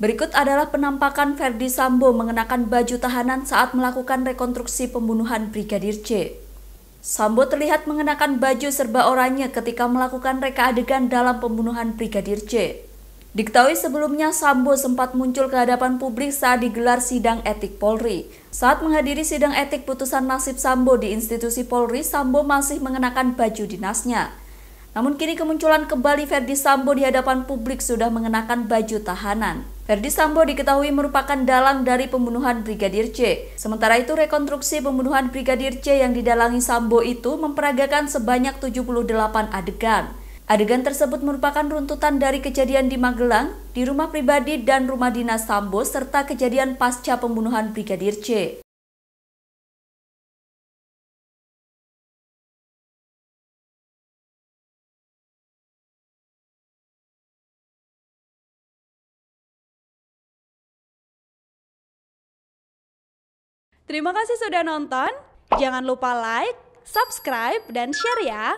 Berikut adalah penampakan Ferdy Sambo mengenakan baju tahanan saat melakukan rekonstruksi pembunuhan Brigadir J. Sambo terlihat mengenakan baju serba oranye ketika melakukan reka adegan dalam pembunuhan Brigadir J. Diketahui sebelumnya Sambo sempat muncul ke hadapan publik saat digelar sidang etik Polri. Saat menghadiri sidang etik putusan nasib Sambo di institusi Polri, Sambo masih mengenakan baju dinasnya. Namun kini kemunculan kembali Ferdy Sambo di hadapan publik sudah mengenakan baju tahanan. Ferdy Sambo diketahui merupakan dalang dari pembunuhan Brigadir J. Sementara itu rekonstruksi pembunuhan Brigadir J yang didalangi Sambo itu memperagakan sebanyak 78 adegan. Adegan tersebut merupakan runtutan dari kejadian di Magelang, di rumah pribadi dan rumah dinas Sambo, serta kejadian pasca pembunuhan Brigadir J. Terima kasih sudah nonton. Jangan lupa like, subscribe, dan share ya.